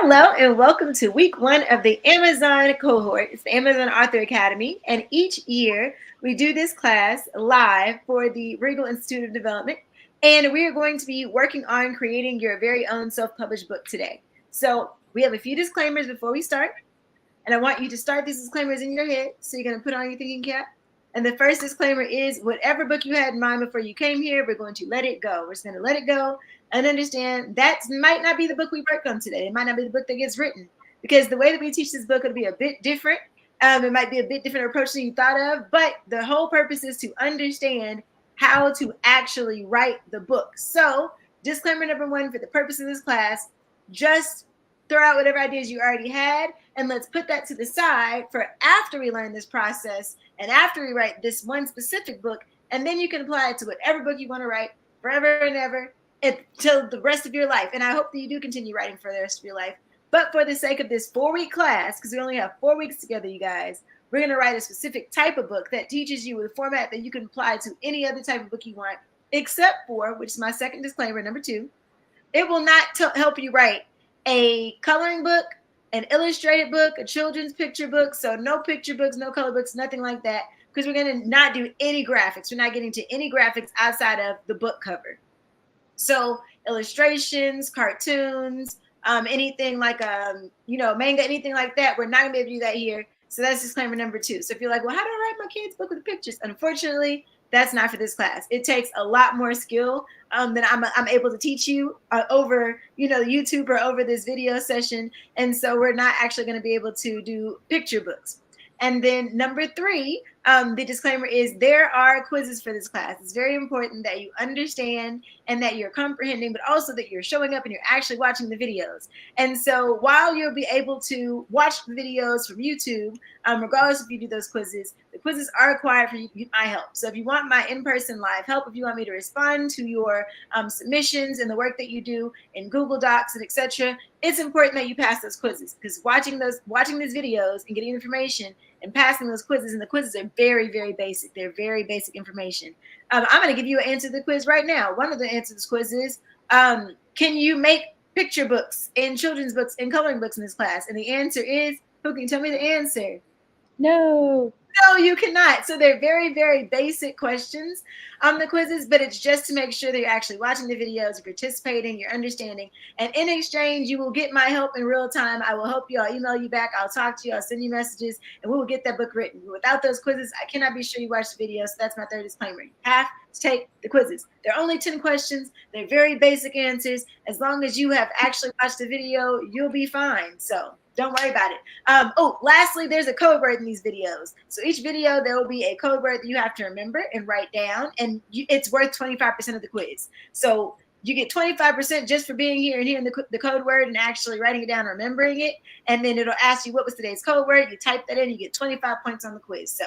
Hello and welcome to week one of the Amazon cohort. It's the Amazon Author Academy, and each year we do this class live for the Regal Institute of Development, and we are going to be working on creating your very own self-published book today. So we have a few disclaimers before we start, and I want you to start these disclaimers in your head. So you're going to put on your thinking cap. And the first disclaimer is whatever book you had in mind before you came here, we're going to let it go. We're just going to let it go and understand that might not be the book we work on today. It might not be the book that gets written, because the way that we teach this book will be a bit different. It might be a bit different approach than you thought of, but the whole purpose is to understand how to actually write the book. So disclaimer number one, for the purpose of this class, just throw out whatever ideas you already had, and let's put that to the side for after we learn this process and after we write this one specific book, and then you can apply it to whatever book you want to write forever and ever until the rest of your life. And I hope that you do continue writing for the rest of your life. But for the sake of this 4-week class, because we only have 4 weeks together, you guys, we're going to write a specific type of book that teaches you with a format that you can apply to any other type of book you want, except for, which is my second disclaimer, number 2, it will not help you write a coloring book, an illustrated book, a children's picture book. So no picture books, no color books, nothing like that, because we're going to not do any graphics. We're not getting to any graphics outside of the book cover. So illustrations, cartoons, anything like manga, anything like that, we're not going to be able to do that here. So that's disclaimer number 2. So if you're like, well, how do I write my kid's book with pictures? Unfortunately, that's not for this class. It takes a lot more skill than I'm able to teach you over, YouTube or over this video session. And so we're not actually going to be able to do picture books. And then number 3, the disclaimer is there are quizzes for this class. It's very important that you understand and that you're comprehending, but also that you're showing up and you're actually watching the videos. And so while you'll be able to watch the videos from YouTube, regardless if you do those quizzes, the quizzes are required for you to get my help. So if you want my in-person live help, if you want me to respond to your submissions and the work that you do in Google Docs and etc., it's important that you pass those quizzes, because watching these videos and getting information and passing those quizzes, and the quizzes are very, very basic. They're very basic information. I'm going to give you an answer to the quiz right now. One of the answers to this quiz is, can you make picture books and children's books and coloring books in this class? And the answer is, who can tell me the answer? No. No, you cannot. So they're very, very basic questions on the quizzes, but it's just to make sure that you're actually watching the videos, you're participating, you're understanding. And in exchange, you will get my help in real time. I will help you. I'll email you back. I'll talk to you. I'll send you messages, and we will get that book written. Without those quizzes, I cannot be sure you watch the video. So that's my third disclaimer. You have to take the quizzes. They're only 10 questions. They're very basic answers. As long as you have actually watched the video, you'll be fine. So don't worry about it. Lastly, there's a code word in these videos. So each video, there will be a code word that you have to remember and write down, and it's worth 25% of the quiz. So you get 25% just for being here and hearing the code word and actually writing it down, remembering it. And then it'll ask you what was today's code word. You type that in, you get 25 points on the quiz. So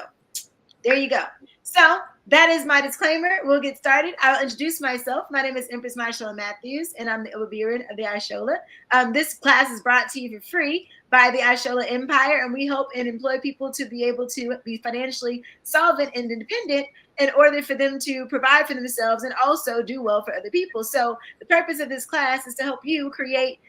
there you go. So that is my disclaimer. We'll get started. I'll introduce myself. My name is Empress Marshala Matthews, and I'm the Obabiran of the Ashola. This class is brought to you for free by the Ashola Empire, and we help and employ people to be able to be financially solvent and independent in order for them to provide for themselves and also do well for other people. So the purpose of this class is to help you create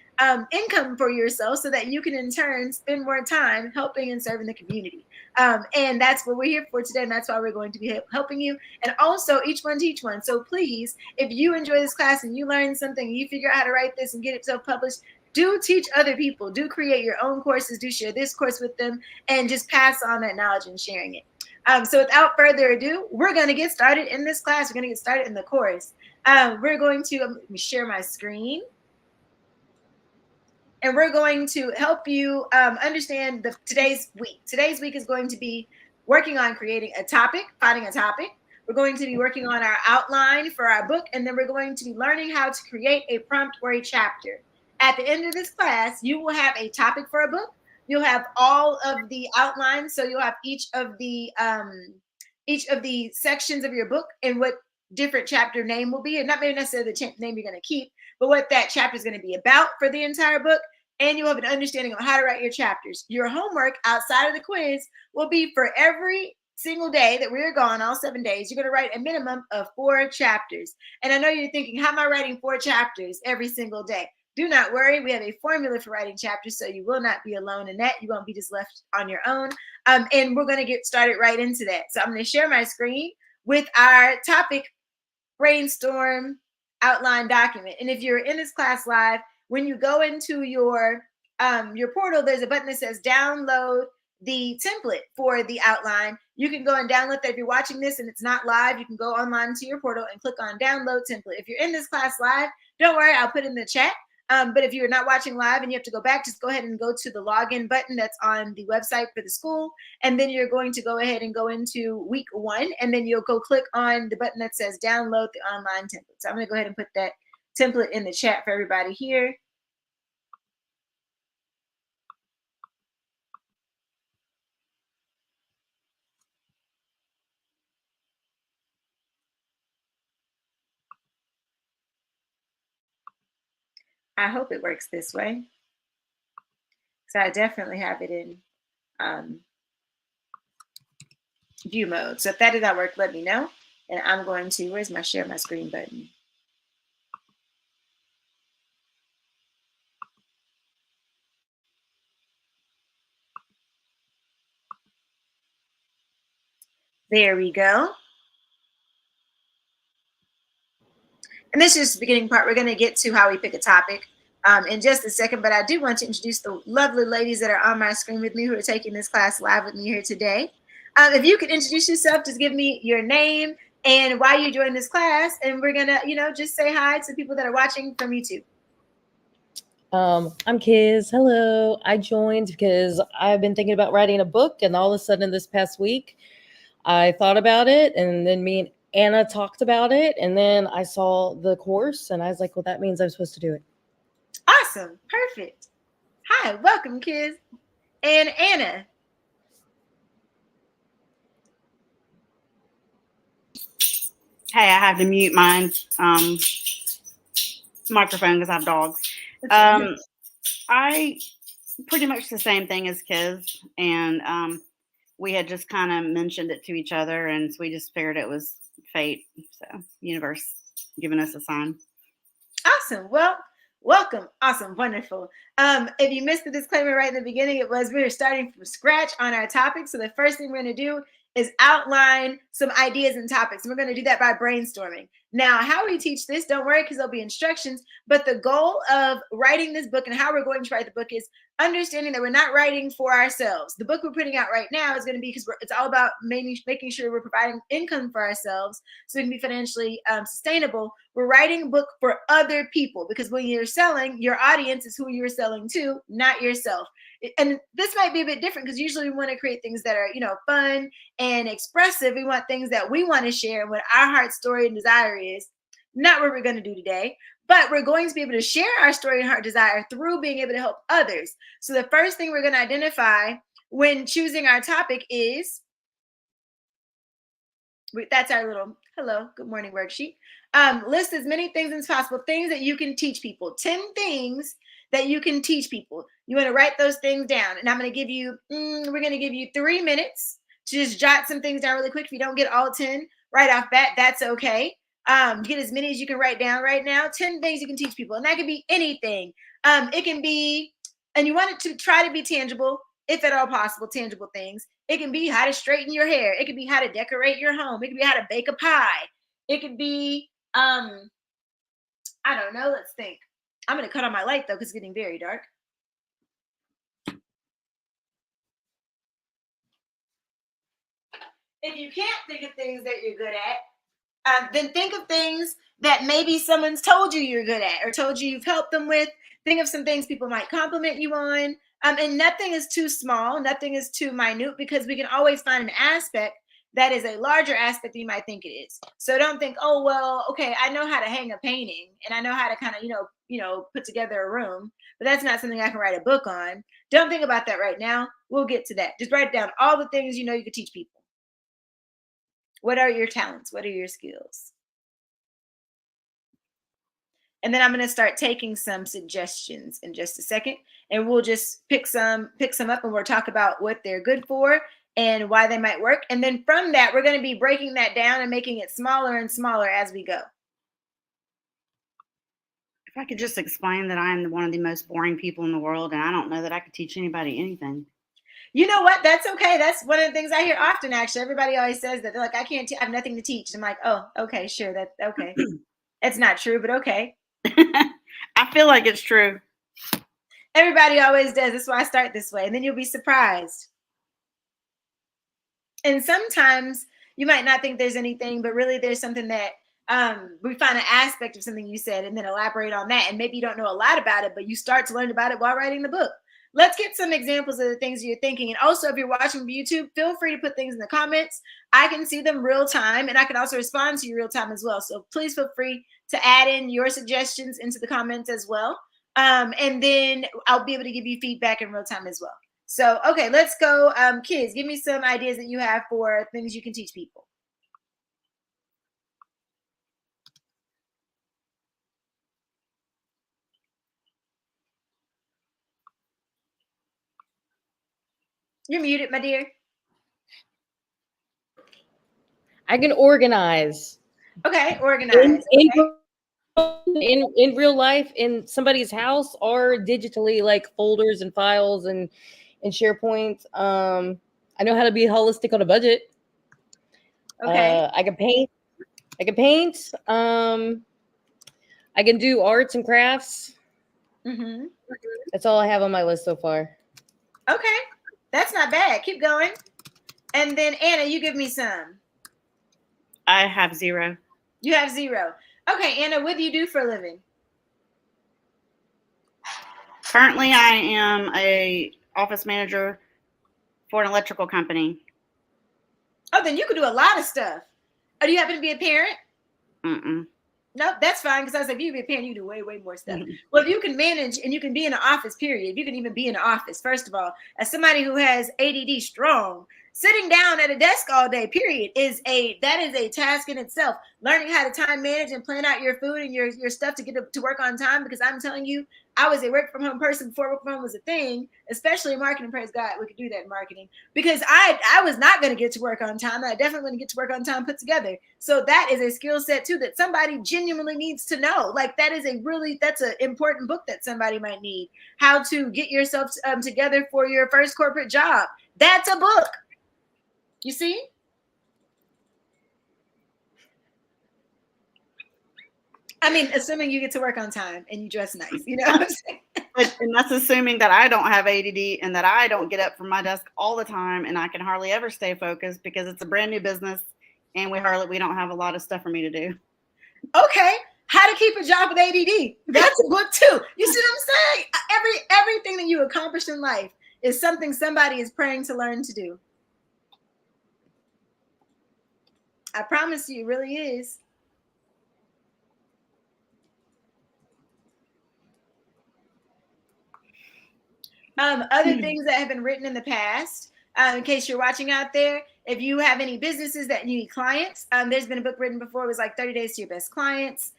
income for yourself so that you can in turn spend more time helping and serving the community. And that's what we're here for today, and that's why we're going to be helping you. And also, each one teach one. So please, if you enjoy this class and you learn something, you figure out how to write this and get it self-published, do teach other people. Do create your own courses. Do share this course with them, and just pass on that knowledge and sharing it. So without further ado, we're going to get started in this class. We're going to get started in the course. We're going to let me share my screen. And we're going to help you understand today's week. Today's week is going to be working on creating a topic, finding a topic. We're going to be working on our outline for our book, and then we're going to be learning how to create a prompt or a chapter. At the end of this class, you will have a topic for a book. You'll have all of the outlines, so you'll have each of the sections of your book and what different chapter name will be, and not maybe necessarily the name you're going to keep, but what that chapter is going to be about for the entire book. And you'll have an understanding of how to write your chapters. Your homework outside of the quiz will be for every single day that we're gone, all 7 days, you're going to write a minimum of 4 chapters. And I know you're thinking, how am I writing 4 chapters every single day? Do not worry. We have a formula for writing chapters, so you will not be alone in that. You won't be just left on your own. And we're going to get started right into that. So I'm going to share my screen with our topic brainstorm outline document. And if you're in this class live, when you go into your portal, there's a button that says download the template for the outline. You can go and download that. If you're watching this and it's not live, you can go online to your portal and click on download template. If you're in this class live, don't worry, I'll put it in the chat. But if you're not watching live and you have to go back, just go ahead and go to the login button that's on the website for the school. And then you're going to go ahead and go into week 1. And then you'll go click on the button that says download the online template. So I'm going to go ahead and put that template in the chat for everybody here. I hope it works this way. So I definitely have it in view mode. So if that did not work, let me know. And I'm going to, where's my share my screen button? There we go. And this is just the beginning part. We're going to get to how we pick a topic in just a second, but I do want to introduce the lovely ladies that are on my screen with me who are taking this class live with me here today. If you could introduce yourself, just give me your name and why you joined this class, and we're going to, just say hi to people that are watching from YouTube. I'm Kiz. Hello. I joined because I've been thinking about writing a book, and all of a sudden this past week, I thought about it, and then me and Anna talked about it, and then I saw the course, and I was like, well, that means I'm supposed to do it. Awesome. Perfect. Hi. Welcome, Kiz. And Anna. Hey, I have to mute my microphone because I have dogs. I pretty much the same thing as Kiz, and we had just kind of mentioned it to each other, and so we just figured it was fate. So universe giving us a sign. Awesome. Well, welcome. Awesome. Wonderful. If you missed the disclaimer right in the beginning, it was we were starting from scratch on our topic. So the first thing we're going to do is outline some ideas and topics. And we're going to do that by brainstorming. Now, how we teach this, don't worry, because there'll be instructions. But the goal of writing this book and how we're going to write the book is understanding that we're not writing for ourselves. The book we're putting out right now is going to be because it's all about making sure we're providing income for ourselves so we can be financially sustainable. We're writing a book for other people because when you're selling, your audience is who you're selling to, not yourself. And this might be a bit different because usually we want to create things that are, fun and expressive. We want things that we want to share and what our heart story and desire is. Not what we're going to do today, but we're going to be able to share our story and heart desire through being able to help others. So the first thing we're going to identify when choosing our topic is, that's our little hello, good morning worksheet. List as many things as possible, things that you can teach people, 10 things that you can teach people. You want to write those things down. And I'm going to give you, we're going to give you 3 minutes to just jot some things down really quick. If you don't get all 10 right off bat, that's okay. Get as many as you can write down right now. 10 things you can teach people. And that could be anything. It can be, and you want it to try to be tangible, if at all possible, tangible things. It can be how to straighten your hair. It could be how to decorate your home. It could be how to bake a pie. It could be, I don't know. Let's think. I'm going to cut on my light, though, because it's getting very dark. If you can't think of things that you're good at, then think of things that maybe someone's told you you're good at or told you you've helped them with. Think of some things people might compliment you on. And nothing is too small. Nothing is too minute because we can always find an aspect that is a larger aspect than you might think it is. So don't think, oh, well, okay, I know how to hang a painting and I know how to kind of, put together a room, but that's not something I can write a book on. Don't think about that right now. We'll get to that. Just write down all the things you could teach people. What are your talents? What are your skills? And then I'm going to start taking some suggestions in just a second, and we'll just pick some up and we'll talk about what they're good for and why they might work. And then from that, we're going to be breaking that down and making it smaller and smaller as we go. If I could just explain that I'm one of the most boring people in the world, and I don't know that I could teach anybody anything. You know what? That's okay. That's one of the things I hear often. Actually, everybody always says that. They're like, I can't. I have nothing to teach. I'm like, oh, okay, sure. That okay. It's not true, but okay. I feel like it's true. Everybody always does. That's why I start this way, and then you'll be surprised. And sometimes you might not think there's anything, but really there's something that we find an aspect of something you said and then elaborate on that. And maybe you don't know a lot about it, but you start to learn about it while writing the book. Let's get some examples of the things you're thinking. And also, if you're watching from YouTube, feel free to put things in the comments. I can see them real time, and I can also respond to you real time as well. So please feel free to add in your suggestions into the comments as well. And then I'll be able to give you feedback in real time as well. So, okay, let's go. Kids, give me some ideas that you have for things you can teach people. You're muted, my dear. I can organize. Okay, organize. In real life, in somebody's house, or digitally, like folders and files and SharePoint. I know how to be holistic on a budget. Okay. I can paint. I can paint. I can do arts and crafts. Mm-hmm. That's all I have on my list so far. Okay, that's not bad. Keep going. And then Anna, you give me some. I have 0. You have 0. Okay, Anna, what do you do for a living? Currently, I am a office manager for an electrical company. Oh, then you could do a lot of stuff. Oh, do you happen to be a parent? Mm-mm. Nope, that's fine. Because I was like, if you be a parent, you do way, way more stuff. Well, if you can manage and you can be in the office, period. If you can even be in the office, first of all, as somebody who has ADD strong, sitting down at a desk all day, period, is a task in itself. Learning how to time manage and plan out your food and your stuff to get to work on time. Because I'm telling you, I was a work from home person before work from home was a thing, especially in marketing. Praise God, we could do that in marketing, because I was not going to get to work on time. I definitely going to get to work on time put together. So that is a skill set too that somebody genuinely needs to know. Like that's an important book that somebody might need. How to get yourself together for your first corporate job. That's a book. You see? I mean, assuming you get to work on time and you dress nice, you know what I'm saying? And that's assuming that I don't have ADD and that I don't get up from my desk all the time and I can hardly ever stay focused because it's a brand new business and we don't have a lot of stuff for me to do. Okay. How to keep a job with ADD. That's a book too. You see what I'm saying? Everything that you accomplish in life is something somebody is praying to learn to do. I promise you, it really is. Other things that have been written in the past, in case you're watching out there, if you have any businesses that need clients, there's been a book written before. It was like 30 Days to Your Best Clients.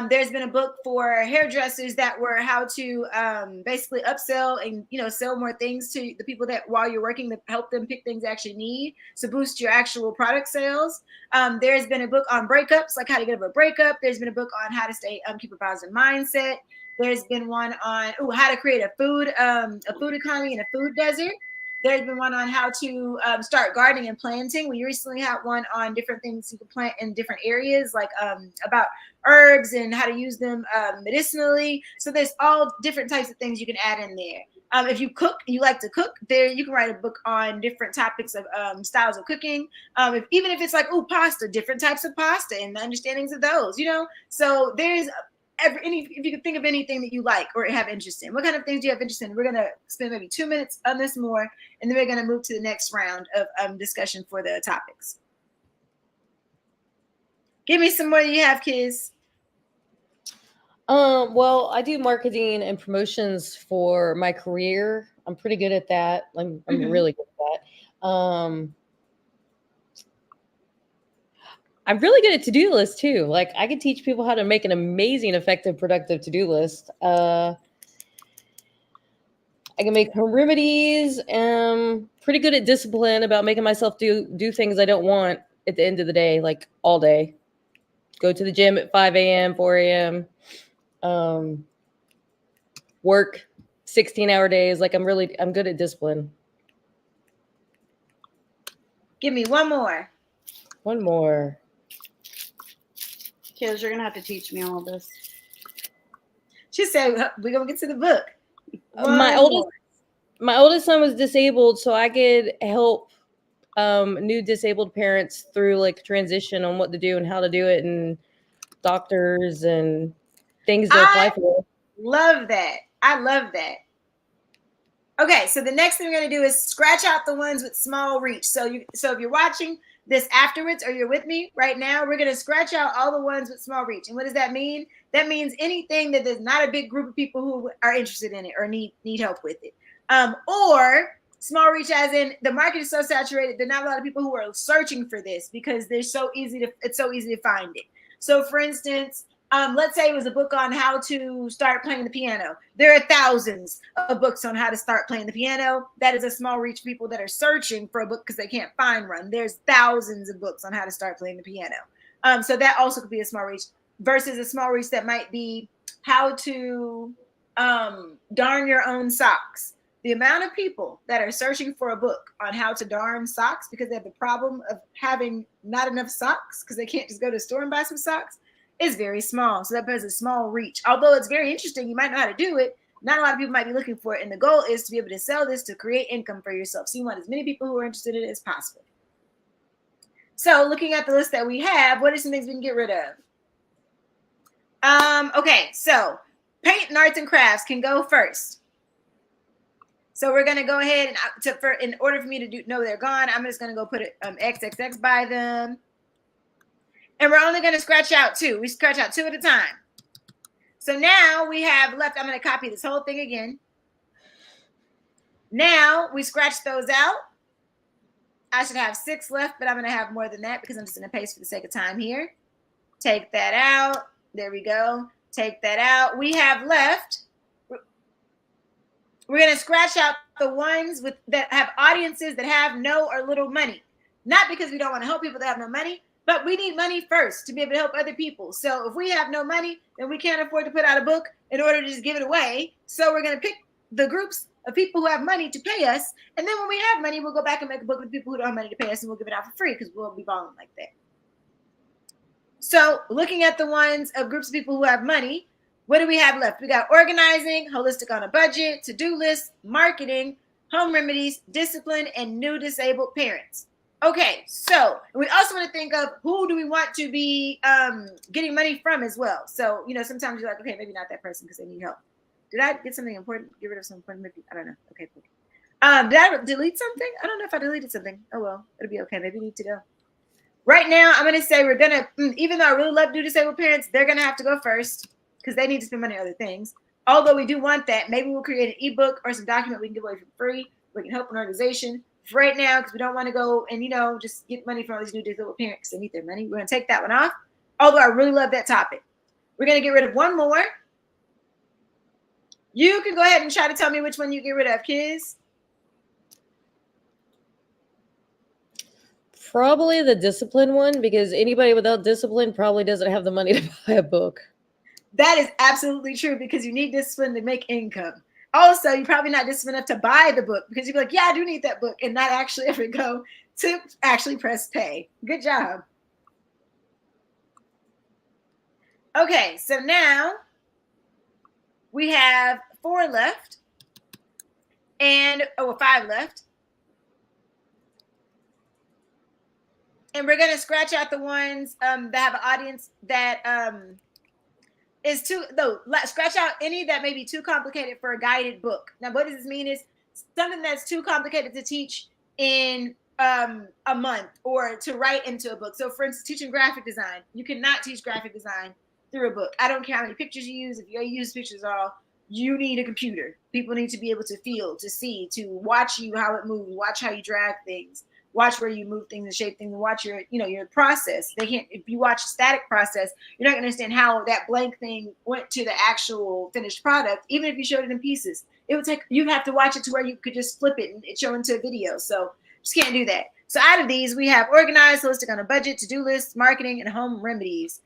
There's been a book for hairdressers that were how to basically upsell and sell more things to the people that while you're working to help them pick things they actually need to boost your actual product sales. There's been a book on breakups, like how to get over a breakup. There's been a book on how to keep a positive mindset. There's been one on how to create a food economy in a food desert. There's been one on how to start gardening and planting. We recently had one on different things you can plant in different areas, like about herbs and how to use them medicinally. So there's all different types of things you can add in there. If you like to cook, there you can write a book on different topics of styles of cooking. Even if it's like pasta, different types of pasta and the understandings of those. So there's if you can think of anything that you like or have interest in. What kind of things do you have interest in? We're going to spend maybe 2 minutes on this more, and then we're going to move to the next round of discussion for the topics. Give me some more that you have, kids. Well, I do marketing and promotions for my career. I'm pretty good at that. I'm really good at that. I'm really good at to-do lists too. Like I can teach people how to make an amazing, effective, productive to-do list. I can make home remedies. Pretty good at discipline about making myself do things I don't want at the end of the day, like all day. Go to the gym at 5 a.m., 4 a.m. work 16-hour days. Like I'm good at discipline. Give me one more. One more. Kids, you're gonna have to teach me all this. She said, we're going to get to the book. My oldest son was disabled, so I could help new disabled parents through like transition on what to do and how to do it, and doctors and things to apply for. Love that. I love that. Okay, so the next thing we're going to do is scratch out the ones with small reach. So if you're watching this afterwards or you're with me right now, we're going to scratch out all the ones with small reach. And what does that mean? That means anything that there's not a big group of people who are interested in it or need help with it. Or small reach as in the market is so saturated, there are not a lot of people who are searching for this because it's so easy to find it. So for instance, let's say it was a book on how to start playing the piano. There are thousands of books on how to start playing the piano. That is a small reach people that are searching for a book because they can't find one. There's thousands of books on how to start playing the piano. So that also could be a small reach versus a small reach that might be how to darn your own socks. The amount of people that are searching for a book on how to darn socks because they have the problem of having not enough socks because they can't just go to the store and buy some socks is very small. So that has a small reach. Although it's very interesting, you might know how to do it. Not a lot of people might be looking for it. And the goal is to be able to sell this to create income for yourself. So you want as many people who are interested in it as possible. So looking at the list that we have, what are some things we can get rid of? Okay, so paint and arts and crafts can go first. So we're going to go ahead and in order for me to know they're gone, I'm just going to go put XXX by them. And we're only going to scratch out 2. We scratch out 2 at a time. So now we have left, I'm going to copy this whole thing again. Now we scratch those out. I should have 6 left, but I'm going to have more than that because I'm just going to paste for the sake of time here. Take that out. There we go. Take that out. We have left. We're going to scratch out the ones that have audiences that have no or little money. Not because we don't want to help people that have no money, but we need money first to be able to help other people. So if we have no money, then we can't afford to put out a book in order to just give it away. So we're going to pick the groups of people who have money to pay us. And then when we have money, we'll go back and make a book with people who don't have money to pay us, and we'll give it out for free because we'll be balling like that. So looking at the ones of groups of people who have money, what do we have left? We got organizing, holistic on a budget, to-do list, marketing, home remedies, discipline, and new disabled parents. Okay, so we also want to think of who do we want to be getting money from as well. So, sometimes you're like, okay, maybe not that person because they need help. Did I get something important? Get rid of something important? Maybe, I don't know. Okay, cool. Did I delete something? I don't know if I deleted something. Oh, well, it'll be okay. Maybe we need to go. Right now, I'm going to say we're going to, even though I really love new disabled parents, they're going to have to go first because they need to spend money on other things. Although we do want that, maybe we'll create an ebook or some document we can give away for free. We can help an organization. For right now, because we don't want to go and, just get money from all these new disabled parents because they need their money. We're going to take that one off. Although I really love that topic. We're going to get rid of one more. You can go ahead and try to tell me which one you get rid of, kids. Probably the discipline one, because anybody without discipline probably doesn't have the money to buy a book. That is absolutely true because you need discipline to make income. Also, you're probably not disciplined enough to buy the book because you'd be like, yeah, I do need that book, and not actually ever go to actually press pay. Good job. Okay, so now we have 4 left and 5 left. And we're going to scratch out the ones that have an audience that is too, though, scratch out any that may be too complicated for a guided book. Now, what does this mean is something that's too complicated to teach in a month or to write into a book. So, for instance, teaching graphic design, you cannot teach graphic design through a book. I don't care how many pictures you use. If you use pictures at all, you need a computer. People need to be able to feel, to see, to watch you, how it moves, watch how you drag things. Watch where you move things and shape things and watch your process. They can't, if you watch a static process, you're not gonna understand how that blank thing went to the actual finished product, even if you showed it in pieces. It would take, you'd have to watch it to where you could just flip it and it show into a video. So just can't do that. So out of these, we have organized, holistic on a budget, to-do lists, marketing, and home remedies,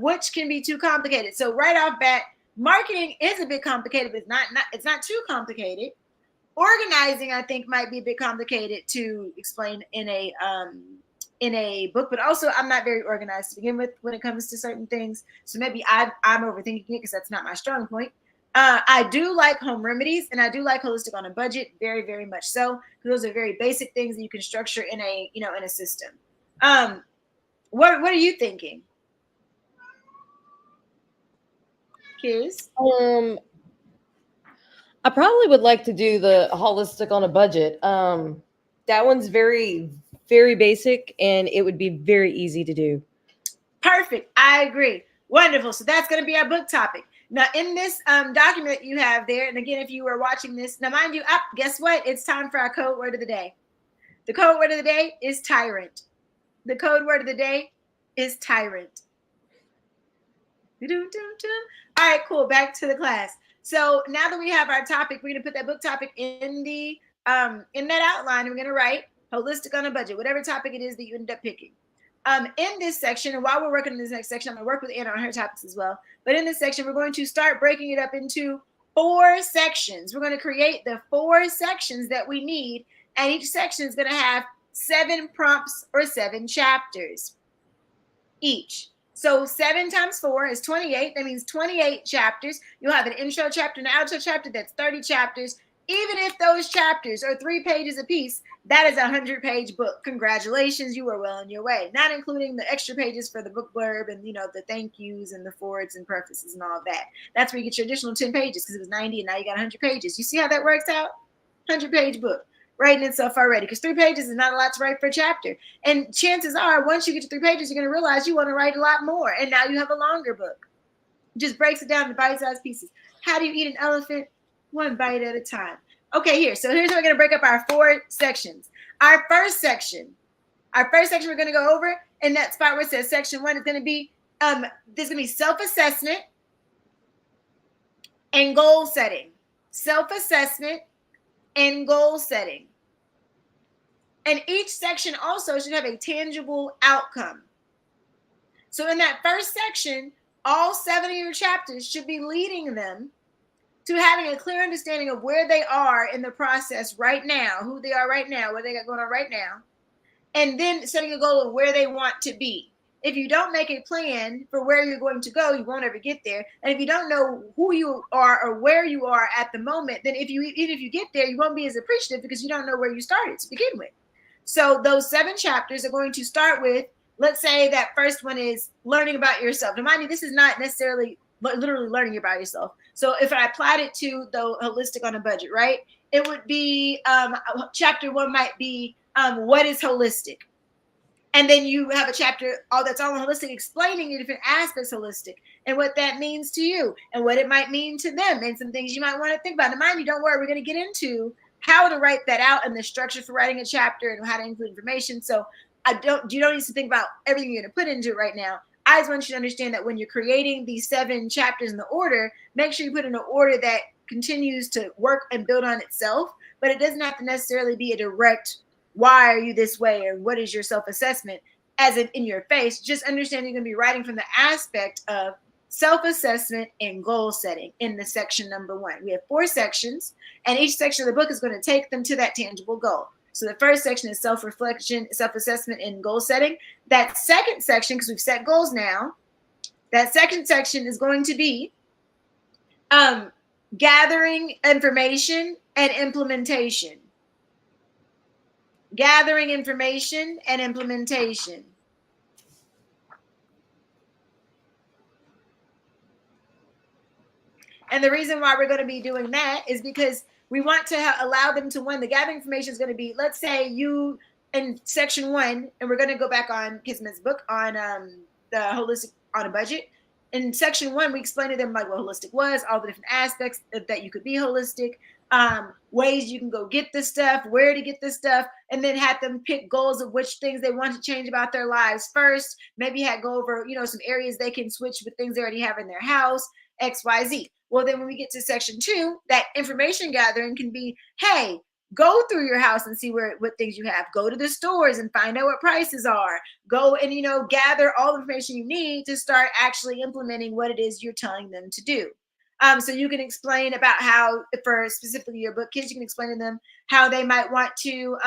which can be too complicated. So right off bat, Marketing is a bit complicated, but it's not too complicated. Organizing, I think, might be a bit complicated to explain in a book, but also I'm not very organized to begin with when it comes to certain things. So maybe I'm overthinking it because that's not my strong point. I do like home remedies and I do like holistic on a budget, very, very much so, because those are very basic things that you can structure in a in a system. Um, what are you thinking, Kiz? Um, I probably would like to do the holistic on a budget. That one's very, very basic, and it would be very easy to do. Perfect. I agree. Wonderful. So that's going to be our book topic. Now, in this document you have there, and again, if you were watching this, now mind you, up, guess what? It's time for our code word of the day. The code word of the day is tyrant. The code word of the day is tyrant. All right, cool. Back to the class. So now that we have our topic, we're gonna put that book topic in that outline. And we're gonna write holistic on a budget, whatever topic it is that you end up picking. In this section, and while we're working on this next section, I'm gonna work with Anna on her topics as well. But in this section, we're going to start breaking it up into 4 sections. We're going to create the 4 sections that we need, and each section is going to have 7 prompts or 7 chapters each. So 7 times 4 is 28. That means 28 chapters. You'll have an intro chapter and an outro chapter. That's 30 chapters. Even if those chapters are 3 pages apiece, that is a 100-page book. Congratulations, you are well on your way. Not including the extra pages for the book blurb and the thank yous and the forwards and prefaces and all of that. That's where you get your additional 10 pages because it was 90 and now you got 100 pages. You see how that works out? 100-page book. Writing itself already, because 3 pages is not a lot to write for a chapter. And chances are, once you get to 3 pages, you're going to realize you want to write a lot more. And now you have a longer book. It just breaks it down into bite-sized pieces. How do you eat an elephant? 1 bite at a time. Okay, here's how we're going to break up our 4 sections. Our first section we're going to go over in that spot where it says section 1 is going to be, there's going to be self-assessment and goal setting. Self-assessment and goal setting. And each section also should have a tangible outcome. So in that first section, all 7 of your chapters should be leading them to having a clear understanding of where they are in the process right now, who they are right now, what they got going on right now, and then setting a goal of where they want to be. If you don't make a plan for where you're going to go, you won't ever get there. And if you don't know who you are or where you are at the moment, then even if you get there, you won't be as appreciative because you don't know where you started to begin with. So those 7 chapters are going to start with, let's say that first one is learning about yourself. Now, mind you, this is not necessarily literally learning about yourself. So if I applied it to the holistic on a budget, right? It would be chapter 1 might be what is holistic? And then you have a chapter that's all holistic, explaining the different aspects holistic and what that means to you and what it might mean to them and some things you might want to think about. And mind you, don't worry, we're going to get into how to write that out and the structure for writing a chapter and how to include information. So you don't need to think about everything you're going to put into it right now. I just want you to understand that when you're creating these 7 chapters in the order, make sure you put in an order that continues to work and build on itself, but it doesn't have to necessarily be a direct why are you this way or what is your self-assessment as in your face. Just understand you're going to be writing from the aspect of self-assessment and goal setting in the section number 1. We have 4 sections, and each section of the book is going to take them to that tangible goal. So the first section is self-reflection, self-assessment, and goal setting. That second section, because we've set goals now, that second section is going to be gathering information and implementation. Gathering information and implementation. And the reason why we're going to be doing that is because we want to allow them to, the gathering information is going to be, let's say you in section 1, and we're going to go back on Kismet's book on the holistic on a budget. In section 1, we explained to them like what holistic was, all the different aspects that you could be holistic, ways you can go get this stuff, where to get this stuff, and then had them pick goals of which things they want to change about their lives first. Maybe go over, some areas they can switch with things they already have in their house, X, Y, Z. Well, then when we get to section 2, that information gathering can be, hey, go through your house and see what things you have. Go to the stores and find out what prices are. Go and, gather all the information you need to start actually implementing what it is you're telling them to do. So you can explain about how, for specifically your book kids, you can explain to them how they might want to,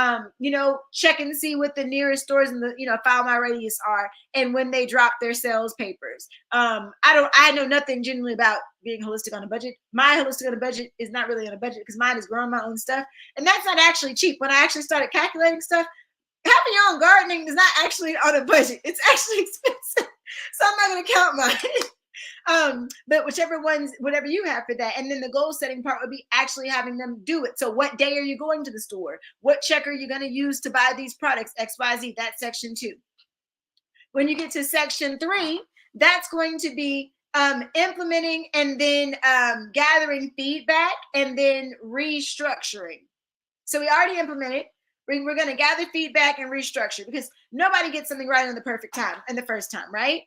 check and see what the nearest stores in the, 5 mile radius are, and when they drop their sales papers. I know nothing generally about being holistic on a budget. My holistic on a budget is not really on a budget because mine is growing my own stuff, and that's not actually cheap. When I actually started calculating stuff, having your own gardening is not actually on a budget. It's actually expensive. So I'm not going to count mine. But whatever you have for that. And then the goal setting part would be actually having them do it. So what day are you going to the store? What check are you going to use to buy these products? XYZ, that's section 2. When you get to section 3, that's going to be implementing and then gathering feedback and then restructuring. So we already implemented. We're going to gather feedback and restructure, because nobody gets something right on the perfect time and the first time, right?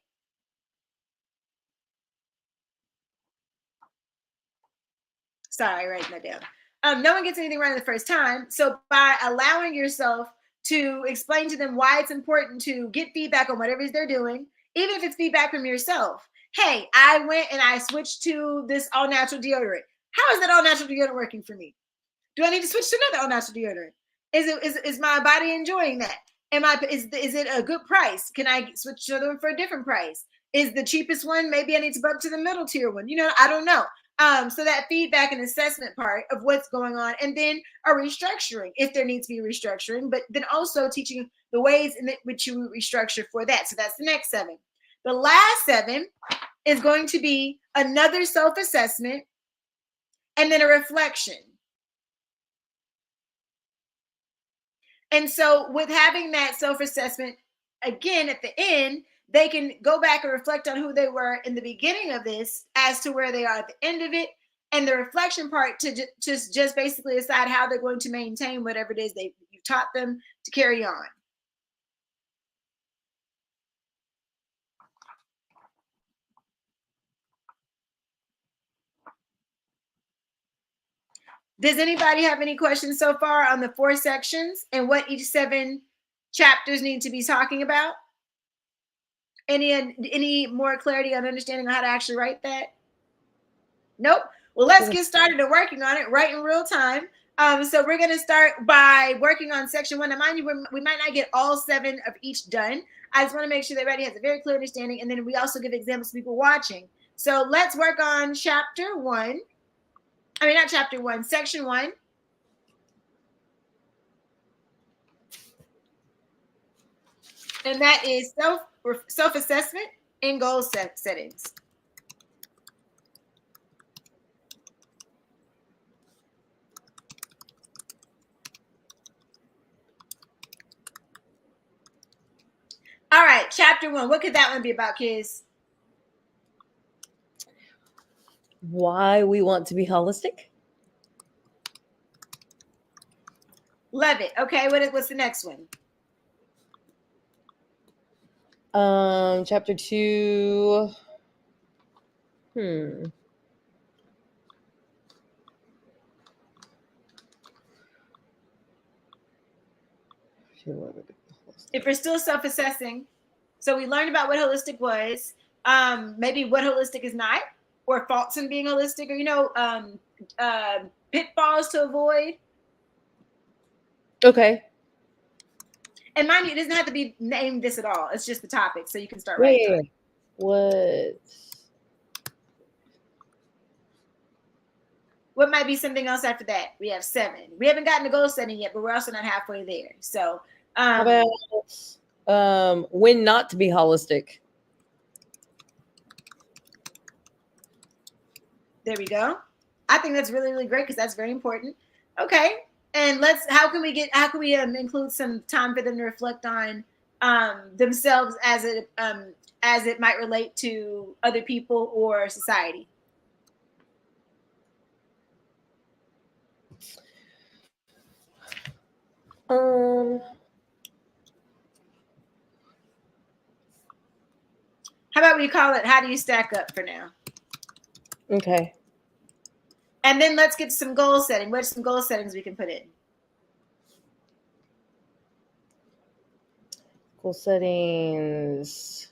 Sorry, writing that down. No one gets anything right the first time. So by allowing yourself to explain to them why it's important to get feedback on whatever it is they're doing, even if it's feedback from yourself. Hey, I went and I switched to this all natural deodorant. How is that all natural deodorant working for me? Do I need to switch to another all natural deodorant? Is my body enjoying that? Is it a good price? Can I switch to another one for a different price? Is the cheapest one, maybe I need to bump to the middle tier one? I don't know. So that feedback and assessment part of what's going on, and then a restructuring if there needs to be restructuring, but then also teaching the ways in which you restructure for that. So that's the next 7. The last 7 is going to be another self-assessment and then a reflection. And so with having that self-assessment, again, at the end, they can go back and reflect on who they were in the beginning of this as to where they are at the end of it. And the reflection part to just basically decide how they're going to maintain whatever it is you taught them to carry on. Does anybody have any questions so far on the 4 sections and what each 7 chapters need to be talking about? Any more clarity on understanding how to actually write that? Nope. Well, let's get started and working on it right in real time. So we're going to start by working on section 1. Now, mind you, we might not get all 7 of each done. I just want to make sure that everybody has a very clear understanding, and then we also give examples to people watching. So let's work on chapter 1. I mean, not chapter 1, section 1. And that is self-assessment and goal settings. All right, chapter 1. What could that one be about, kids? Why we want to be holistic. Love it. Okay, what's the next one? Chapter 2. If we're still self-assessing, so we learned about what holistic was, maybe what holistic is not, or faults in being holistic, or pitfalls to avoid. Okay. And mind you, it doesn't have to be named this at all. It's just the topic, so you can start writing. Yeah. What might be something else after that? We have 7. We haven't gotten to goal setting yet, but we're also not halfway there. So how about when not to be holistic? There we go. I think that's really, really great because that's very important. Okay. And how can we include some time for them to reflect on themselves as it might relate to other people or society? How about we call it, how do you stack up for now? Okay. And then let's get some goal setting. What's some goal settings we can put in? Goal settings.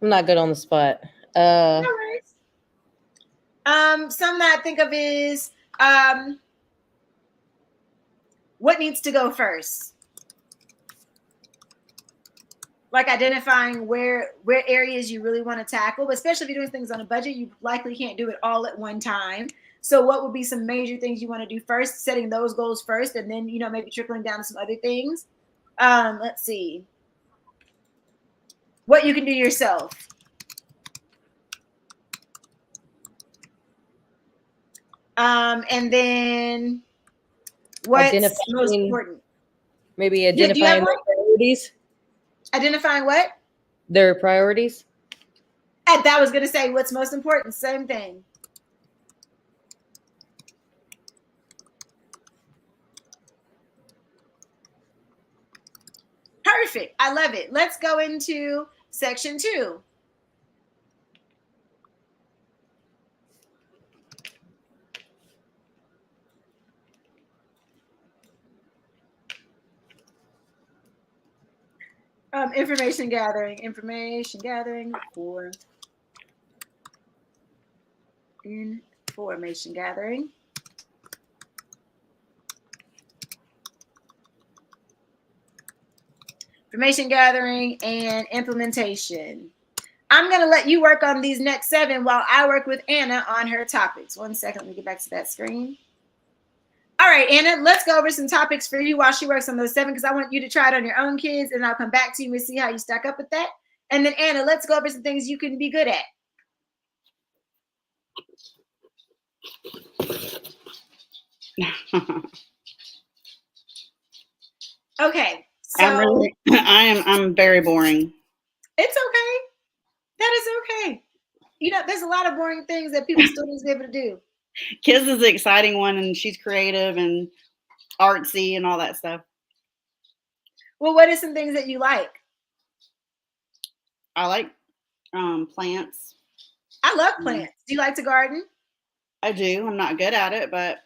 I'm not good on the spot. Uh, No worries. Some that I think of is what needs to go first. Like identifying where areas you really want to tackle, but especially if you're doing things on a budget, you likely can't do it all at one time. So what would be some major things you want to do first, setting those goals first, and then maybe trickling down to some other things. Let's see what you can do yourself. And then what's most identifying, important? maybe Do you have identifying one? their priorities. Identifying what? Their priorities. And that was going to say what's most important. Same thing. Perfect. I love it. Let's go into section 2. Information gathering for information gathering. Information gathering and implementation. I'm going to let you work on these next 7 while I work with Anna on her topics. 1 second, let me get back to that screen. All right, Anna, let's go over some topics for you while she works on those 7, because I want you to try it on your own kids, and I'll come back to you and see how you stack up with that. And then, Anna, let's go over some things you can be good at. Okay, so I'm very boring. It's okay. That is okay. There's a lot of boring things that people still need to be able to do. Kiz is the exciting one, and she's creative and artsy and all that stuff. Well, what are some things that you like? I like plants. I love plants. Do you like to garden? I do. I'm not good at it, but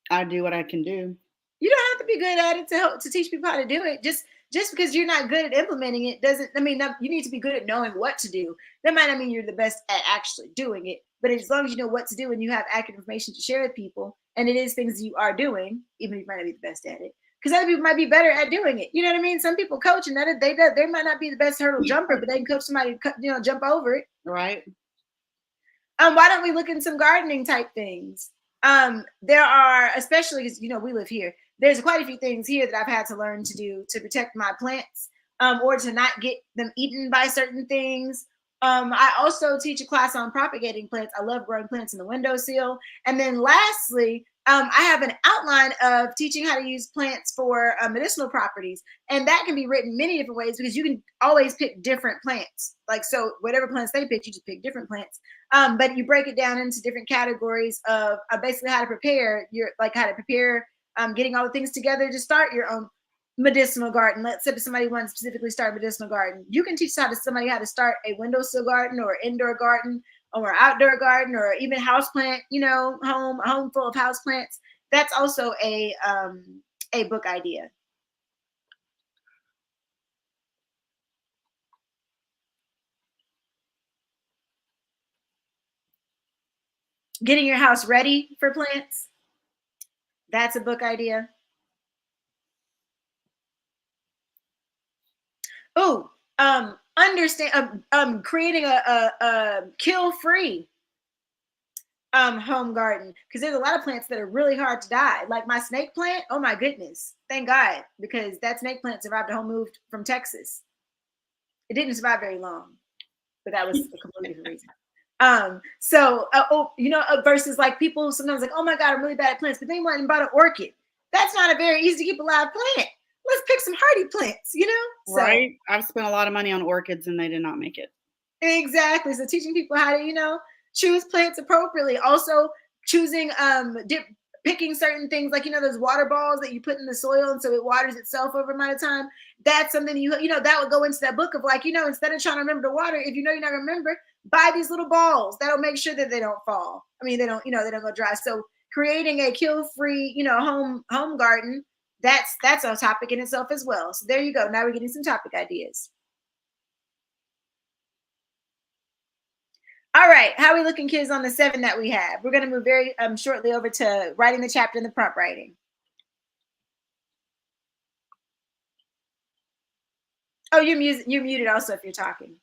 I do what I can do. You don't have to be good at it to teach people how to do it. Just because you're not good at implementing it doesn't. I mean, you need to be good at knowing what to do. That might not mean you're the best at actually doing it, but as long as you know what to do and you have accurate information to share with people, and it is things you are doing, even if you might not be the best at it, because other people might be better at doing it. You know what I mean? Some people coach, and they might not be the best hurdle jumper, but they can coach somebody to jump over it. Right. Why don't we look in some gardening type things? There are, especially because we live here, there's quite a few things here that I've had to learn to do to protect my plants, or to not get them eaten by certain things. I also teach a class on propagating plants. I love growing plants in the windowsill. And then lastly, I have an outline of teaching how to use plants for medicinal properties. And that can be written many different ways, because you can always pick different plants. Like, so whatever plants they pick, you just pick different plants. But you break it down into different categories of basically how to prepare getting all the things together to start your own medicinal garden. Let's say if somebody wants to specifically start a medicinal garden, you can teach somebody how to start a windowsill garden or indoor garden or outdoor garden, or even houseplant, a home full of houseplants. That's also a book idea. Getting your house ready for plants. That's a book idea. Oh, creating a kill-free home garden, because there's a lot of plants that are really hard to die. Like my snake plant, oh my goodness, thank God, because that snake plant survived a whole move from Texas. It didn't survive very long, but that was a completely different reason. Versus like people sometimes like, oh my God, I'm really bad at plants, but they went and bought an orchid. That's not a very easy to keep alive plant. Let's pick some hardy plants, Right. I've spent a lot of money on orchids and they did not make it. Exactly. So teaching people how to, choose plants appropriately. Also choosing, picking certain things, like, those water balls that you put in the soil, and so it waters itself over a amount of time. That's something that would go into that book of, like, instead of trying to remember to water, if you're not gonna remember, buy these little balls. That'll make sure that they don't fall. I mean, they don't go dry. So creating a kill-free, home garden, that's a topic in itself as well. So there you go. Now we're getting some topic ideas. All right, how are we looking, kids, on the 7 that we have? We're going to move very shortly over to writing the chapter and the prompt writing. Oh, you're muted also if you're talking.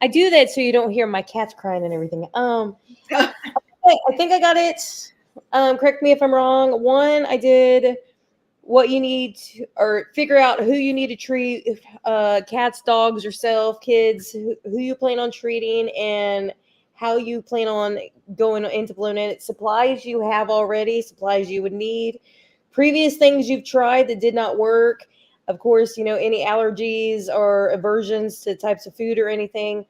I do that so you don't hear my cats crying and everything. I think I got it. Correct me if I'm wrong. One, I did what you need to, or figure out who you need to treat, cats, dogs, yourself, kids, who you plan on treating, and how you plan on going into Blown supplies you have already, supplies you would need, previous things you've tried that did not work. Of course, any allergies or aversions to types of food or anything.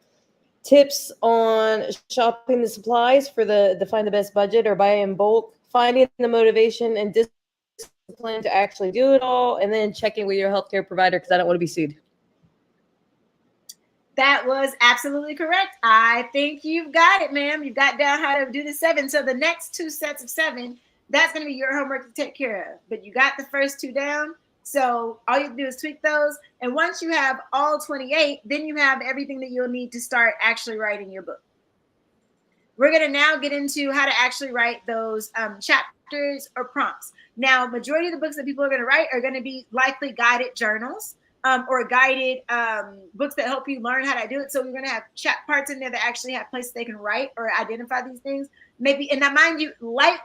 Tips on shopping the supplies for the find the best budget or buy in bulk, finding the motivation and discipline to actually do it all, and then checking with your healthcare provider because I don't want to be sued. That was absolutely correct. I think you've got it, ma'am. You've got down how to do the 7. So the next 2 sets of 7, that's going to be your homework to take care of. But you got the first 2 down. So all you have to do is tweak those. And once you have all 28, then you have everything that you'll need to start actually writing your book. We're going to now get into how to actually write those chapters or prompts. Now, majority of the books that people are going to write are going to be likely guided journals or guided books that help you learn how to do it. So we're going to have parts in there that actually have places they can write or identify these things. Maybe, and now mind you, light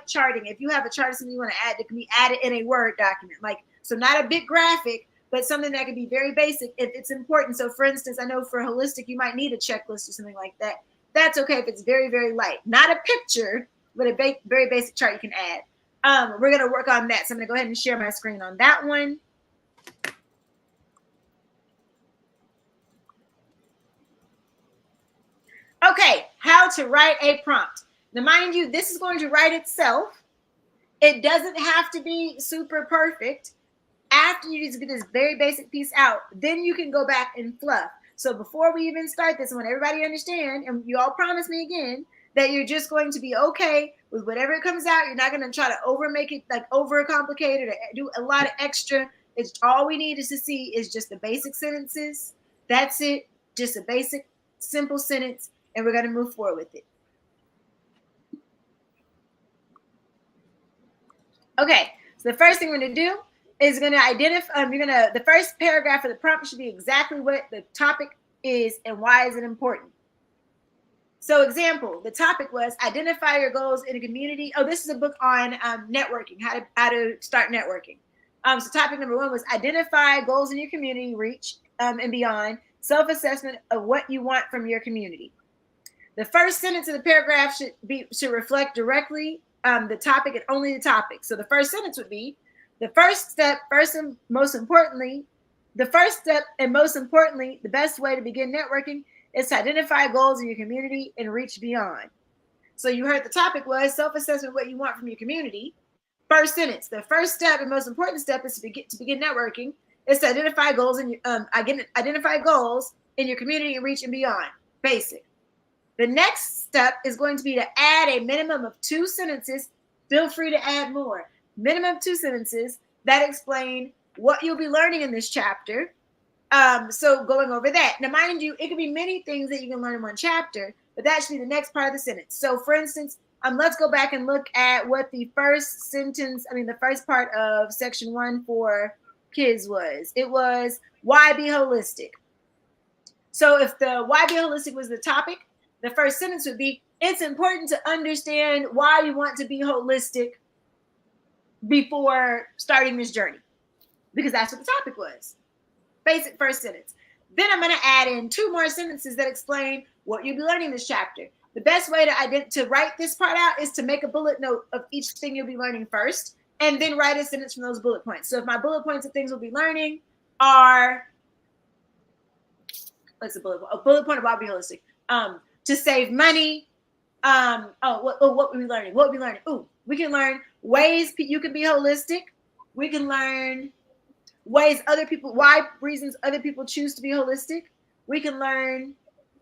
charting. If you have a chart or something you want to add, that can be added in a Word document. So not a big graphic, but something that can be very basic if it's important. So for instance, I know for holistic, you might need a checklist or something like that. That's okay if it's very, very light. Not a picture, but a very basic chart you can add. We're going to work on that. So I'm going to go ahead and share my screen on that one. Okay, how to write a prompt. Now, mind you, this is going to write itself. It doesn't have to be super perfect. After you just get this very basic piece out, then you can go back and fluff. So before we even start this, I want everybody to understand, and you all promise me again, that you're just going to be okay with whatever it comes out. You're not going to try to make it overcomplicated or do a lot of extra. It's all we need is to see is just the basic sentences. That's it. Just a basic, simple sentence, and we're going to move forward with it. Okay, so the first thing we're going to do is going to identify, the first paragraph of the prompt should be exactly what the topic is and why is it important. So example, the topic was identify your goals in a community. Oh, this is a book on networking, how to start networking. So topic number 1 was identify goals in your community, reach and beyond, self-assessment of what you want from your community. The first sentence of the paragraph should reflect directly the topic and only the topic. So the first sentence would be, the first step and most importantly, the best way to begin networking is to identify goals in your community and reach beyond. So you heard the topic was self-assessment, what you want from your community. First sentence, the first step and most important step is to begin networking is to identify goals in your community and reach and beyond. Basic. The next step is going to be to add a minimum of 2 sentences. Feel free to add more. Minimum 2 sentences that explain what you'll be learning in this chapter. So going over that. Now, mind you, it could be many things that you can learn in one chapter, but that should be the next part of the sentence. So for instance, let's go back and look at what the first part of section 1 for kids was. It was why be holistic. So if the why be holistic was the topic, the first sentence would be, it's important to understand why you want to be holistic before starting this journey, because that's what the topic was. Basic first sentence. Then I'm going to add in 2 more sentences that explain what you'll be learning in this chapter. The best way to write this part out is to make a bullet note of each thing you'll be learning first, and then write a sentence from those bullet points. So if my bullet points of things we'll be learning are, what's a bullet point about being holistic? To save money. What were we learning? What are we learning? We can learn ways you can be holistic. We can learn why reasons other people choose to be holistic. We can learn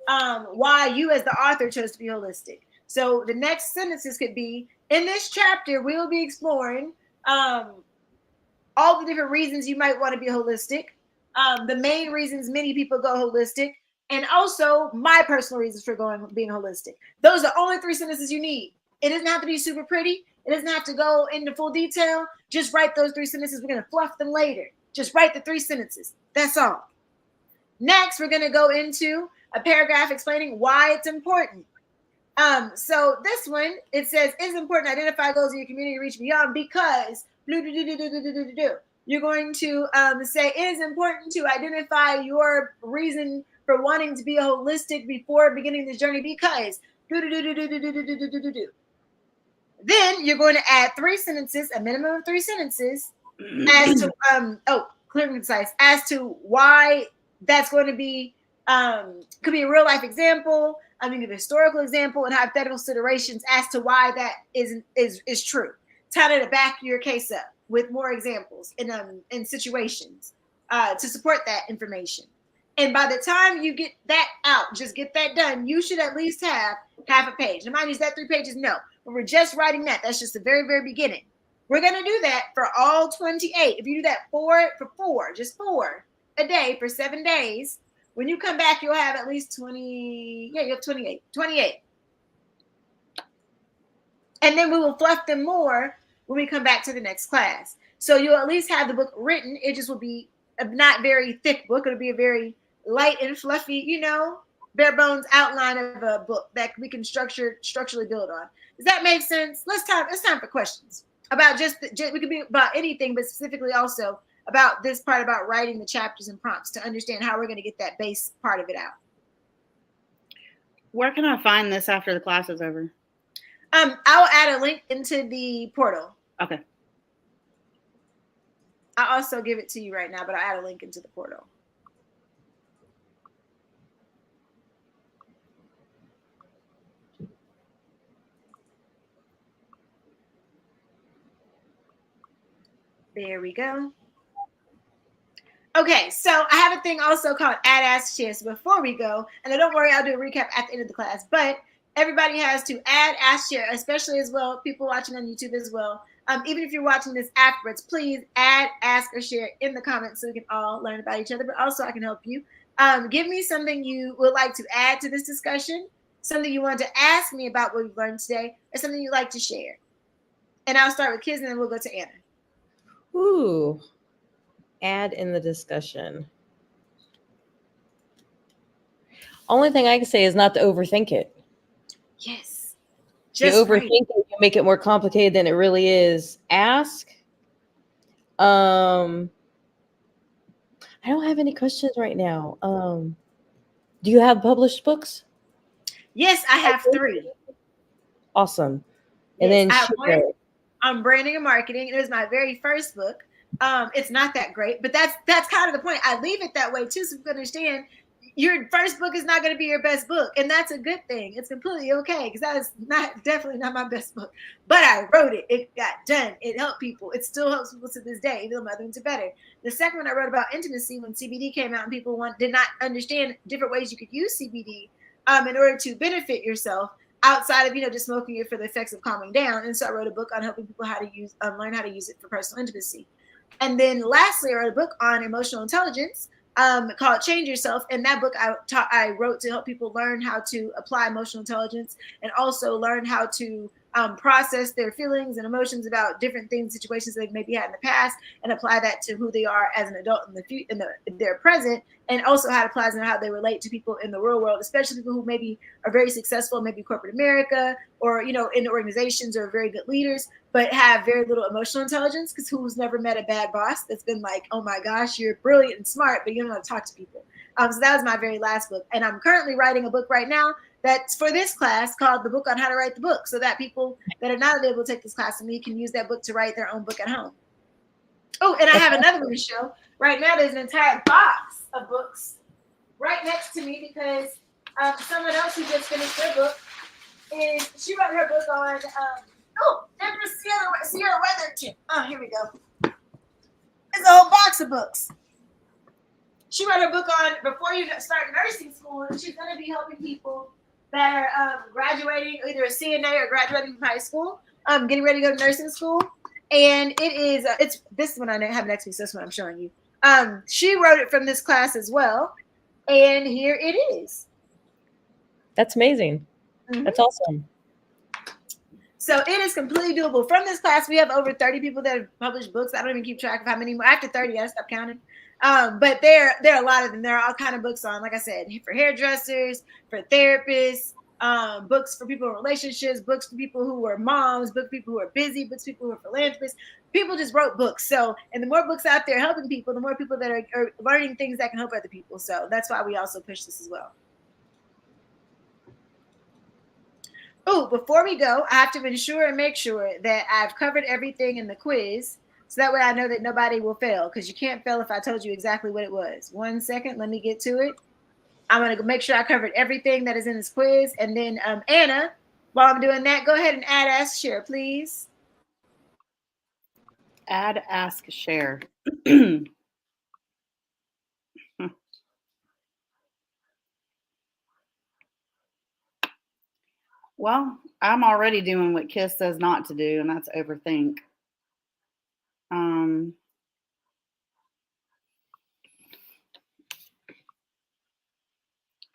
why you as the author chose to be holistic. So the next sentences could be, in this chapter, we'll be exploring all the different reasons you might want to be holistic, the main reasons many people go holistic, and also my personal reasons for being holistic. Those are the only 3 sentences you need. It doesn't have to be super pretty. It doesn't have to go into full detail. Just write those 3 sentences. We're going to fluff them later. Just write the 3 sentences. That's all. Next, we're going to go into a paragraph explaining why it's important. So this one, it says, it's important to identify goals in your community to reach beyond because you're going to say it is important to identify your reason for wanting to be a holistic before beginning this journey because then you're going to add 3 sentences, a minimum of 3 sentences, as to clear and concise, as to why that's going to be could be a real life example. I mean, a historical example and hypothetical situations as to why that is true. Tie to back your case up with more examples in situations to support that information. And by the time you get that out, just get that done, you should at least have half a page. Now, mind you, is that 3 pages? No, but we're just writing that. That's just the very, very beginning. We're going to do that for all 28. If you do that just 4 a day for 7 days, when you come back, you'll have at least 20. Yeah, you have 28. 28. And then we will fluff them more when we come back to the next class. So you'll at least have the book written. It just will be a not very thick book. It'll be a very light and fluffy, bare bones outline of a book that we can structurally build on. Does that make sense? It's time for questions about we could be about anything, but specifically also about this part about writing the chapters and prompts to understand how we're going to get that base part of it out. Where can I find this after the class is over? I'll add a link into the portal. Okay. I'll also give it to you right now, but I'll add a link into the portal. There we go. Okay, so I have a thing also called Add, Ask, Share. So before we go, and don't worry, I'll do a recap at the end of the class, but everybody has to add, ask, share, especially as well, people watching on YouTube as well. Even if you're watching this afterwards, please add, ask, or share in the comments so we can all learn about each other, but also I can help you. Give me something you would like to add to this discussion, something you want to ask me about what we've learned today, or something you'd like to share. And I'll start with kids and then we'll go to Anna. Ooh, add in the discussion. Only thing I can say is not to overthink it. Yes. Just you overthink it, you make it more complicated than it really is. Ask. I don't have any questions right now. Do you have published books? Yes, I have 3. Awesome. And then on branding and marketing. It was my very first book. It's not that great, but that's kind of the point. I leave it that way too, so you can understand your first book is not going to be your best book, and that's a good thing. It's completely okay because that is definitely not my best book. But I wrote it. It got done. It helped people. It still helps people to this day, even though my things are better. The second one I wrote about intimacy when CBD came out and people did not understand different ways you could use CBD in order to benefit yourself outside of just smoking it for the effects of calming down. And so I wrote a book on helping people how to learn how to use it for personal intimacy. And then lastly, I wrote a book on emotional intelligence called Change Yourself. And that book I wrote to help people learn how to apply emotional intelligence and also learn how to process their feelings and emotions about different things, situations they maybe had in the past, and apply that to who they are as an adult in their present, and also how it applies and how they relate to people in the real world, especially people who maybe are very successful, maybe corporate America, or in organizations or very good leaders, but have very little emotional intelligence, because who's never met a bad boss that's been like, oh my gosh, you're brilliant and smart, but you don't know how to talk to people. So that was my very last book. And I'm currently writing a book right now that's for this class called The Book on How to Write the Book, so that people that are not able to take this class with me can use that book to write their own book at home. Oh, and I have another one to show. Right now, there's an entire box of books right next to me because someone else who just finished their book she wrote her book on Sierra Weatherton. Oh, here we go. It's a whole box of books. She wrote her book on before you start nursing school, and she's going to be helping people that are graduating, either a CNA or graduating from high school, getting ready to go to nursing school. And it is, it's this one I have next to me, so this one I'm showing you. She wrote it from this class as well. And here it is. That's amazing. Mm-hmm. That's awesome. So it is completely doable. From this class, we have over 30 people that have published books. I don't even keep track of how many more. After 30, I stopped counting. But there are a lot of them. There are all kind of books on, like I said, for hairdressers, for therapists, books for people in relationships, books for people who are moms, books for people who are busy, books for people who are philanthropists. People just wrote books. So, and the more books out there helping people, the more people that are learning things that can help other people. So that's why we also push this as well. Oh, before we go, I have to ensure and make sure that I've covered everything in the quiz. So that way I know that nobody will fail, because you can't fail if I told you exactly what it was. 1 second, let me get to it. I'm going to make sure I covered everything that is in this quiz. And then Anna, while I'm doing that, go ahead and add Ask Share, please. Add, ask, share. Well, I'm already doing what Kiss says not to do, and that's overthink.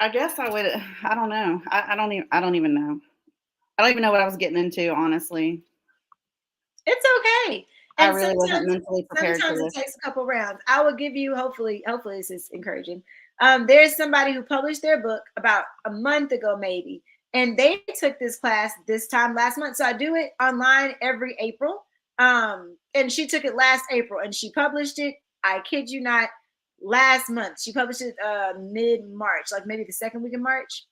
I guess I would. I don't know. I don't even. I don't even know. I don't even know what I was getting into, honestly. It's okay. I And really wasn't mentally prepared for sometimes this. it takes a couple rounds. I will give you, hopefully this is encouraging. There's somebody who published their book about a month ago, maybe, and they took this class this time last month. So I do it online every April. And she took it last April, and she published it, I kid you not, last month. She published it mid-March, like maybe the second week of March.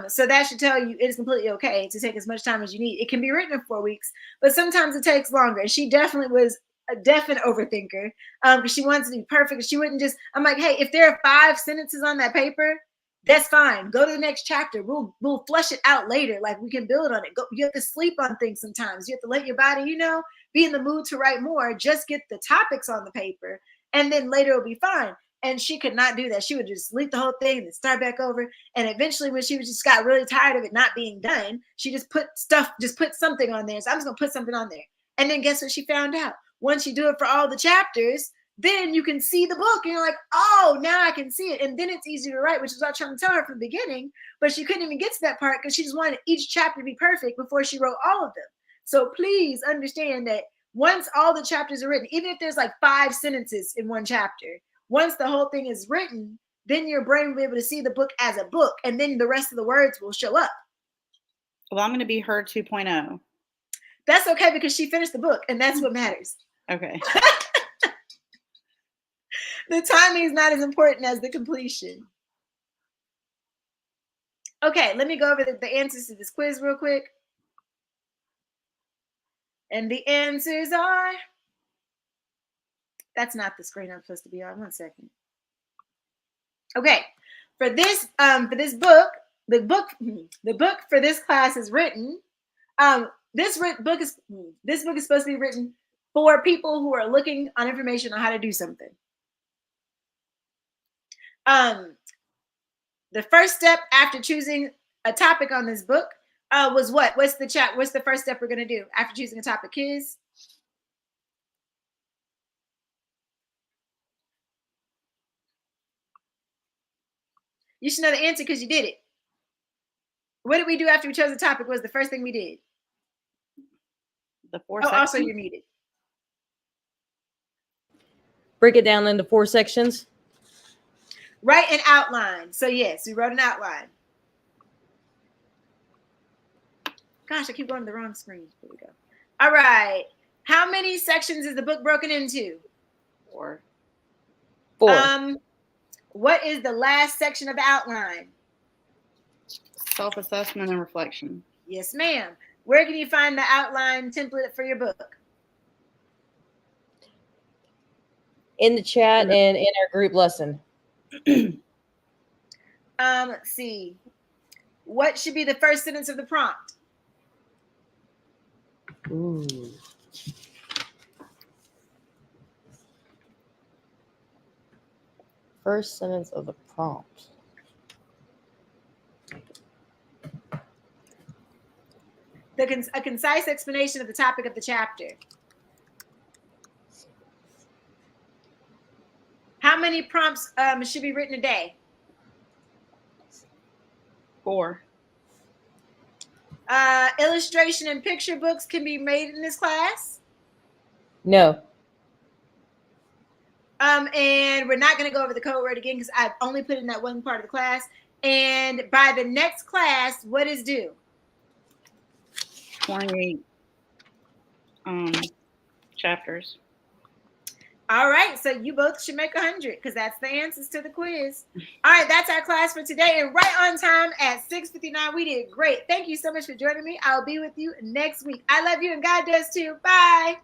So that should tell you it is completely okay to take as much time as you need. It can be written in 4 weeks, but sometimes it takes longer. And she definitely was a definite overthinker, because she wants to be perfect. She wouldn't just, I'm like, hey, if there are 5 sentences on that paper, that's fine. Go to the next chapter. We'll flush it out later. Like, we can build on it. You have to sleep on things sometimes. You have to let your body, be in the mood to write more. Just get the topics on the paper, and then later it'll be fine. And she could not do that. She would just delete the whole thing and then start back over. And eventually, when she just got really tired of it not being done, she just put something on there. So I'm just gonna put something on there. And then guess what she found out? Once you do it for all the chapters, then you can see the book, and you're like, oh, now I can see it. And then it's easy to write, which is what I was trying to tell her from the beginning. But she couldn't even get to that part because she just wanted each chapter to be perfect before she wrote all of them. So please understand that once all the chapters are written, even if there's like 5 sentences in one chapter, once the whole thing is written, then your brain will be able to see the book as a book, and then the rest of the words will show up. Well, I'm going to be her 2.0. That's okay, because she finished the book, and that's what matters. Okay. The timing is not as important as the completion. Okay, let me go over the answers to this quiz real quick. And the answers are... That's not the screen I'm supposed to be on. 1 second. Okay, for this book, the book for this class is written. This book is supposed to be written for people who are looking on information on how to do something. The first step after choosing a topic on this book was what? What's the first step we're gonna do after choosing a topic, kids? You should know the answer because you did it. What did we do after we chose the topic? Was the first thing we did? The 4 sections. sections. Also, you're muted. Break it down into 4 sections. Write an outline. So yes, we wrote an outline. Gosh, I keep going to the wrong screen. Here we go. All right. How many sections is the book broken into? 4. What is the last section of the outline? Self-assessment and reflection. Yes, ma'am. Where can you find the outline template for your book? In the chat and in our group lesson. Let's see. What should be the first sentence of the prompt? Ooh. First sentence of the prompt. A concise explanation of the topic of the chapter. How many prompts should be written a day? 4. Illustration and picture books can be made in this class. No. And we're not going to go over the code word again because I've only put in that one part of the class. And by the next class, what is due? 28 chapters. All right, so you both should make 100 because that's the answers to the quiz. All right, that's our class for today, and right on time at 6:59. We did great. Thank you so much for joining me. I'll be with you next week. I love you, and God does too. Bye.